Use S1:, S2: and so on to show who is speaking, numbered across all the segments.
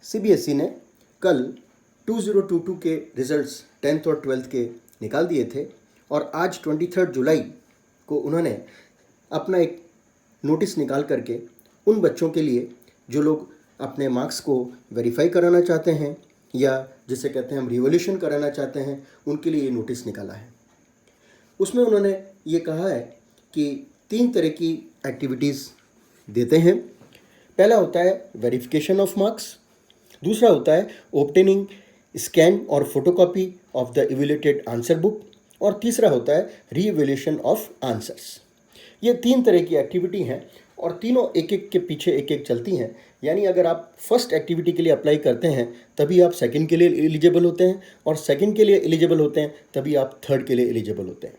S1: CBSE ने कल 2022 के रिजल्ट्स 10th और 12th के निकाल दिए थे और आज 23 जुलाई को उन्होंने अपना एक नोटिस निकाल करके उन बच्चों के लिए जो लोग अपने मार्क्स को वेरीफाई कराना चाहते हैं या जिसे कहते हैं हम रिवोल्यूशन कराना चाहते हैं, उनके लिए ये नोटिस निकाला है। उसमें उन्होंने ये कहा है कि 3 तरह की एक्टिविटीज़ देते हैं। पहला होता है वेरिफिकेशन ऑफ मार्क्स, दूसरा होता है ऑब्टेनिंग स्कैन और photocopy of the evaluated answer book और तीसरा होता है रीइवैल्यूएशन ऑफ आंसर्स। ये 3 तरह की एक्टिविटी हैं और तीनों एक एक के पीछे एक एक चलती हैं। यानी अगर आप फर्स्ट एक्टिविटी के लिए अप्लाई करते हैं तभी आप सेकंड के लिए एलिजिबल होते हैं और सेकंड के लिए एलिजिबल होते हैं तभी आप थर्ड के लिए एलिजिबल होते हैं।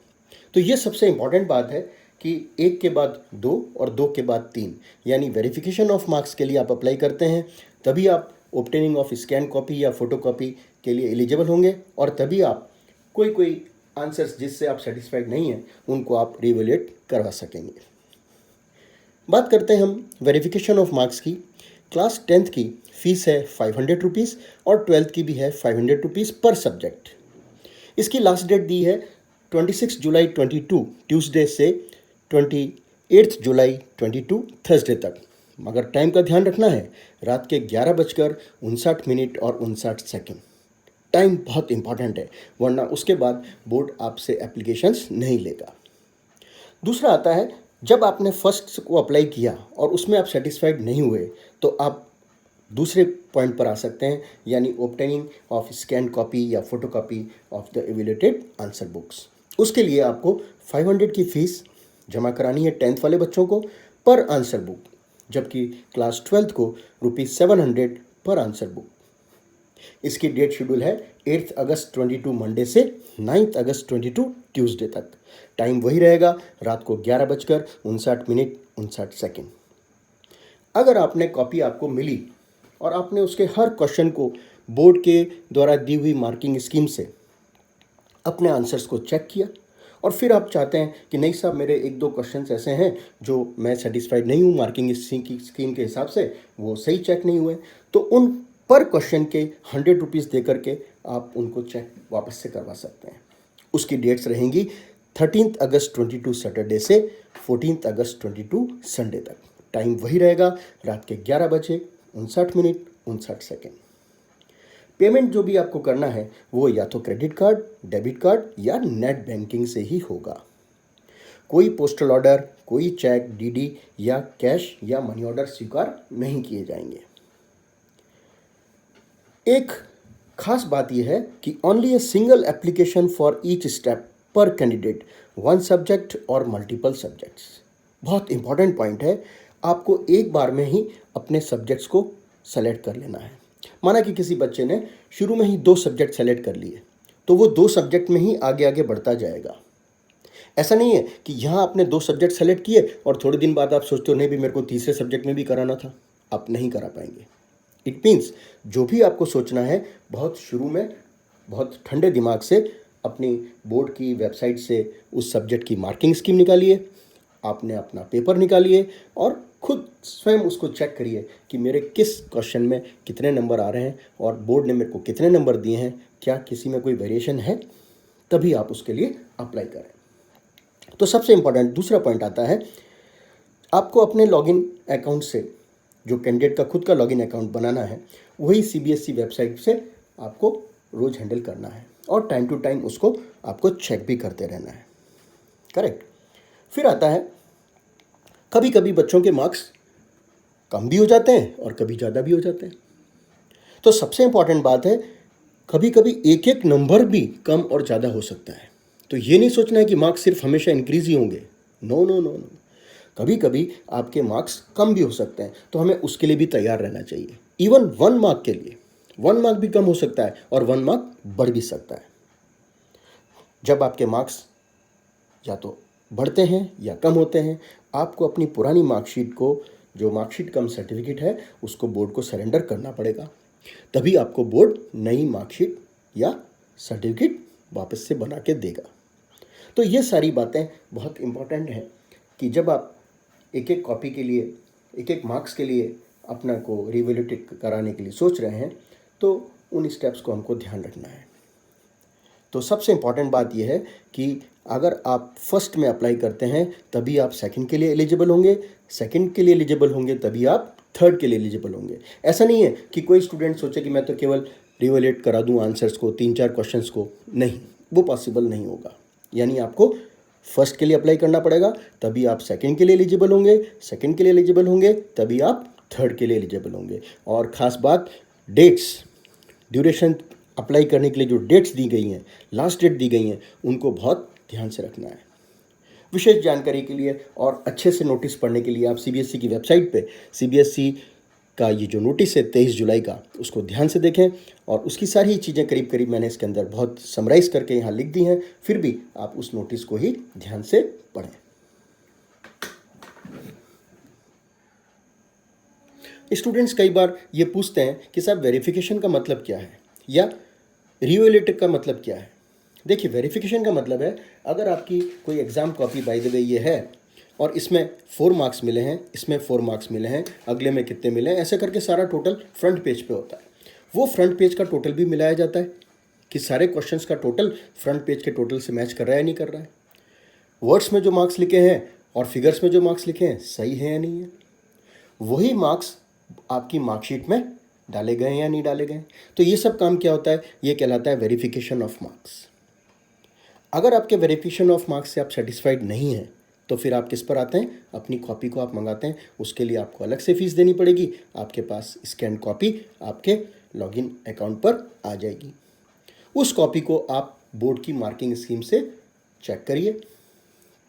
S1: तो ये सबसे इम्पॉर्टेंट बात है कि 1 के बाद 2 और 2 के बाद 3, यानी वेरिफिकेशन ऑफ मार्क्स के लिए आप अप्लाई करते हैं तभी आप ऑब्टेनिंग ऑफ स्कैन कॉपी या फोटो कॉपी के लिए एलिजिबल होंगे और तभी आप कोई आंसर्स जिससे आप सेटिस्फाइड नहीं हैं उनको आप रिवैल्यूएट करवा सकेंगे। बात करते हैं हम वेरिफिकेशन ऑफ मार्क्स की। क्लास 10th की फ़ीस है 500 रुपीज़ और 12th की भी है 500 रुपीज़ पर सब्जेक्ट। इसकी लास्ट डेट दी है 26 जुलाई 22 ट्यूसडे से 28 जुलाई 22 थर्सडे तक। मगर टाइम का ध्यान रखना है, रात के 11:59 और 59 टाइम बहुत इंपॉर्टेंट है, वरना उसके बाद बोर्ड आपसे एप्लीकेशंस नहीं लेगा। दूसरा आता है, जब आपने फर्स्ट को अप्लाई किया और उसमें आप सेटिस्फाइड नहीं हुए तो आप दूसरे पॉइंट पर आ सकते हैं, यानी ऑब्टेनिंग ऑफ स्कैन कॉपी या photo copy of the evaluated answer books. उसके लिए आपको 500 की फ़ीस जमा करानी है 10th वाले बच्चों को पर आंसर बुक, जबकि क्लास 12th को ₹700 पर आंसर बुक। इसकी डेट शेड्यूल है 8 अगस्त 22 मंडे से 9 अगस्त 22 ट्यूसडे तक। टाइम वही रहेगा, रात को 11:59 अगर आपने कॉपी आपको मिली और आपने उसके हर क्वेश्चन को बोर्ड के द्वारा दी हुई मार्किंग स्कीम से अपने आंसर्स को चेक किया और फिर आप चाहते हैं कि नहीं साहब, मेरे 1-2 क्वेश्चंस ऐसे हैं जो मैं सेटिस्फाइड नहीं हूँ मार्किंग स्कीम के हिसाब से, वो सही चेक नहीं हुए, तो उन पर क्वेश्चन के 100 रुपीज़ दे करके आप उनको चेक वापस से करवा सकते हैं। उसकी डेट्स रहेंगी 13 अगस्त 22 सैटरडे से 14 अगस्त 22 संडे तक। टाइम वही रहेगा, रात के 11:59 पेमेंट जो भी आपको करना है वो या तो क्रेडिट कार्ड, डेबिट कार्ड या नेट बैंकिंग से ही होगा। कोई पोस्टल ऑर्डर, कोई चेक, डीडी या कैश या मनी ऑर्डर स्वीकार नहीं किए जाएंगे। एक खास बात यह है कि only a single application for each step पर कैंडिडेट, 1 सब्जेक्ट और मल्टीपल सब्जेक्ट्स। बहुत इंपॉर्टेंट पॉइंट है, आपको एक बार में ही अपने सब्जेक्ट्स को सेलेक्ट कर लेना है। माना कि किसी बच्चे ने शुरू में ही 2 सब्जेक्ट सेलेक्ट कर लिए तो वो 2 सब्जेक्ट में ही आगे आगे बढ़ता जाएगा। ऐसा नहीं है कि यहाँ आपने 2 सब्जेक्ट सेलेक्ट किए और थोड़े दिन बाद आप सोचते हो नहीं भी मेरे को तीसरे सब्जेक्ट में भी कराना था, आप नहीं करा पाएंगे। इट मीन्स जो भी आपको सोचना है बहुत शुरू में बहुत ठंडे दिमाग से अपनी बोर्ड की वेबसाइट से उस सब्जेक्ट की मार्किंग स्कीम निकालिए, आपने अपना पेपर निकालिए और खुद स्वयं उसको चेक करिए कि मेरे किस क्वेश्चन में कितने नंबर आ रहे हैं और बोर्ड ने मेरे को कितने नंबर दिए हैं, क्या किसी में कोई वेरिएशन है, तभी आप उसके लिए अप्लाई करें। तो सबसे इम्पॉर्टेंट दूसरा पॉइंट आता है, आपको अपने लॉगिन अकाउंट से, जो कैंडिडेट का खुद का लॉगिन अकाउंट बनाना है, वही सीबीएसई वेबसाइट से आपको रोज़ हैंडल करना है और टाइम टू टाइम उसको आपको चेक भी करते रहना है। करेक्ट। फिर आता है, कभी कभी बच्चों के मार्क्स कम भी हो जाते हैं और कभी ज़्यादा भी हो जाते हैं। तो सबसे इम्पॉर्टेंट बात है, कभी कभी एक एक नंबर भी कम और ज़्यादा हो सकता है। तो ये नहीं सोचना है कि मार्क्स सिर्फ हमेशा इंक्रीज ही होंगे। नो नो नो नो, कभी कभी आपके मार्क्स कम भी हो सकते हैं, तो हमें उसके लिए भी तैयार रहना चाहिए। इवन 1 मार्क के लिए 1 मार्क भी कम हो सकता है और 1 मार्क बढ़ भी सकता है। जब आपके मार्क्स या तो बढ़ते हैं या कम होते हैं, आपको अपनी पुरानी मार्कशीट को, जो मार्कशीट कम सर्टिफिकेट है, उसको बोर्ड को सरेंडर करना पड़ेगा। तभी आपको बोर्ड नई मार्कशीट या सर्टिफिकेट वापस से बना के देगा। तो ये सारी बातें बहुत इम्पोर्टेंट हैं कि जब आप एक एक कॉपी के लिए, एक एक मार्क्स के लिए अपना को रिवैल्यूएट कराने के लिए सोच रहे हैं तो उन स्टेप्स को हमको ध्यान रखना है। तो सबसे इम्पॉर्टेंट बात यह है कि अगर आप फर्स्ट में अप्लाई करते हैं तभी आप सेकंड के लिए एलिजिबल होंगे, सेकंड के लिए एलिजिबल होंगे तभी आप थर्ड के लिए एलिजिबल होंगे। ऐसा नहीं है कि कोई स्टूडेंट सोचे कि मैं तो केवल रिवैल्यूएट करा दूं आंसर्स को, 3-4 क्वेश्चंस को, नहीं, वो पॉसिबल नहीं होगा। यानी आपको फर्स्ट के लिए अप्लाई करना पड़ेगा तभी आप सेकंड के लिए एलिजिबल होंगे, सेकंड के लिए एलिजिबल होंगे तभी आप थर्ड के लिए एलिजिबल होंगे। और ख़ास बात, डेट्स, ड्यूरेशन अप्लाई करने के लिए जो डेट्स दी गई हैं, लास्ट डेट दी गई हैं, उनको बहुत ध्यान से रखना है। विशेष जानकारी के लिए और अच्छे से नोटिस पढ़ने के लिए आप सीबीएसई की वेबसाइट पे सीबीएसई का ये जो नोटिस है 23 जुलाई का, उसको ध्यान से देखें और उसकी सारी चीज़ें करीब करीब मैंने इसके अंदर बहुत समराइज़ करके यहाँ लिख दी हैं, फिर भी आप उस नोटिस को ही ध्यान से पढ़ें। स्टूडेंट्स कई बार ये पूछते हैं कि साहब वेरिफिकेशन का मतलब क्या है या रिवैल्यूएट का मतलब क्या है। देखिए, वेरिफिकेशन का मतलब है अगर आपकी कोई exam copy by the way ये है और इसमें 4 मार्क्स मिले हैं, इसमें 4 मार्क्स मिले हैं, अगले में कितने मिले हैं, ऐसे करके सारा टोटल फ्रंट पेज पे होता है। वो फ्रंट पेज का टोटल भी मिलाया जाता है कि सारे क्वेश्चंस का टोटल फ्रंट पेज के टोटल से मैच कर रहा है या नहीं कर रहा है। वर्ड्स में जो मार्क्स लिखे हैं और फिगर्स में जो मार्क्स लिखे हैं सही है या नहीं है। वही मार्क्स आपकी मार्कशीट में डाले गए हैं या नहीं डाले गए। तो ये सब काम क्या होता है, ये कहलाता है वेरिफिकेशन ऑफ मार्क्स। अगर आपके वेरिफिकेशन ऑफ मार्क्स से आप सेटिस्फाइड नहीं हैं तो फिर आप किस पर आते हैं, अपनी कॉपी को आप मंगाते हैं। उसके लिए आपको अलग से फीस देनी पड़ेगी, आपके पास स्कैन कॉपी आपके लॉगिन अकाउंट पर आ जाएगी। उस कॉपी को आप बोर्ड की मार्किंग स्कीम से चेक करिए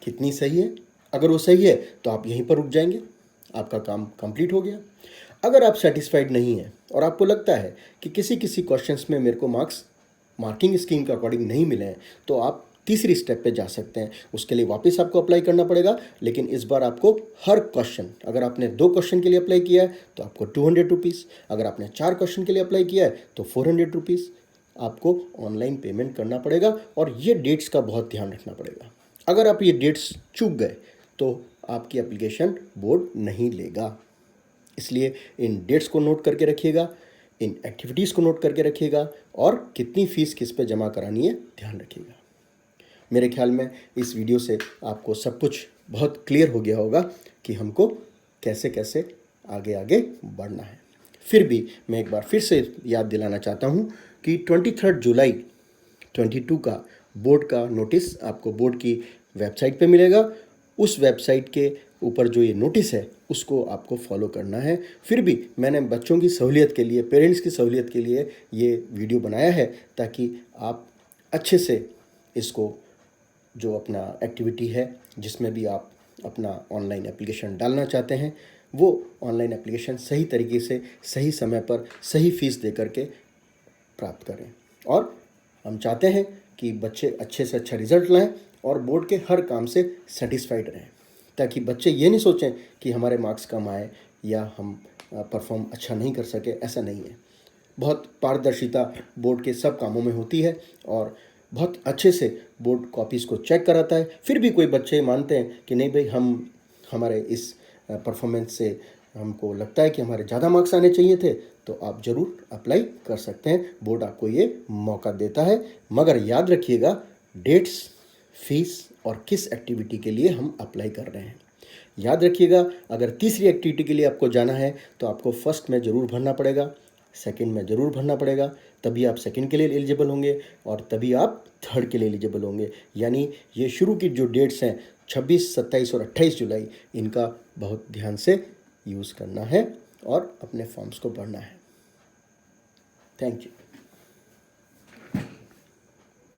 S1: कितनी सही है। अगर वो सही है तो आप यहीं पर रुक जाएंगे, आपका काम कंप्लीट हो गया। अगर आप सेटिस्फाइड नहीं हैं और आपको लगता है कि किसी किसी क्वेश्चंस में मेरे को मार्क्स मार्किंग स्कीम के अकॉर्डिंग नहीं मिले हैं, तो आप तीसरी स्टेप पे जा सकते हैं। उसके लिए वापस आपको अप्लाई करना पड़ेगा, लेकिन इस बार आपको हर क्वेश्चन, अगर आपने 2 क्वेश्चन के लिए अप्लाई किया है तो आपको 200 रुपीज़, अगर आपने 4 क्वेश्चन के लिए अप्लाई किया है तो 400 रुपीज़ आपको ऑनलाइन पेमेंट करना पड़ेगा। और ये डेट्स का बहुत ध्यान रखना पड़ेगा। अगर आप ये डेट्स चूक गए तो आपकी एप्लीकेशन बोर्ड नहीं लेगा। इसलिए इन डेट्स को नोट करके रखिएगा, इन एक्टिविटीज़ को नोट करके रखिएगा और कितनी फ़ीस किस पे जमा करानी है ध्यान रखिएगा। मेरे ख्याल में इस वीडियो से आपको सब कुछ बहुत क्लियर हो गया होगा कि हमको कैसे कैसे आगे आगे बढ़ना है। फिर भी मैं एक बार फिर से याद दिलाना चाहता हूँ कि 23 जुलाई 22 का बोर्ड का नोटिस आपको बोर्ड की वेबसाइट पे मिलेगा। उस वेबसाइट के ऊपर जो ये नोटिस है उसको आपको फॉलो करना है। फिर भी मैंने बच्चों की सहूलियत के लिए, पेरेंट्स की सहूलियत के लिए ये वीडियो बनाया है ताकि आप अच्छे से इसको, जो अपना एक्टिविटी है जिसमें भी आप अपना ऑनलाइन एप्लीकेशन डालना चाहते हैं, वो ऑनलाइन एप्लीकेशन सही तरीके से, सही समय पर, सही फ़ीस दे करके प्राप्त करें। और हम चाहते हैं कि बच्चे अच्छे से अच्छा रिज़ल्ट लाएं और बोर्ड के हर काम से सेटिस्फाइड रहें, ताकि बच्चे ये नहीं सोचें कि हमारे मार्क्स कम आए या हम परफॉर्म अच्छा नहीं कर सके। ऐसा नहीं है। बहुत पारदर्शिता बोर्ड के सब कामों में होती है और बहुत अच्छे से बोर्ड कॉपीज़ को चेक कराता है। फिर भी कोई बच्चे मानते हैं कि नहीं भाई, हम हमारे इस परफॉर्मेंस से हमको लगता है कि हमारे ज़्यादा मार्क्स आने चाहिए थे, तो आप ज़रूर अप्लाई कर सकते हैं। बोर्ड आपको ये मौका देता है। मगर याद रखिएगा, डेट्स, फीस और किस एक्टिविटी के लिए हम अप्लाई कर रहे हैं याद रखिएगा। अगर तीसरी एक्टिविटी के लिए आपको जाना है तो आपको फर्स्ट में ज़रूर भरना पड़ेगा, सेकंड में ज़रूर भरना पड़ेगा, तभी आप सेकंड के लिए एलिजिबल होंगे और तभी आप थर्ड के लिए एलिजिबल होंगे। यानी ये शुरू की जो डेट्स हैं 26, 27 और 28 जुलाई, इनका बहुत ध्यान से यूज़ करना है और अपने फॉर्म्स को भरना है। Thank you.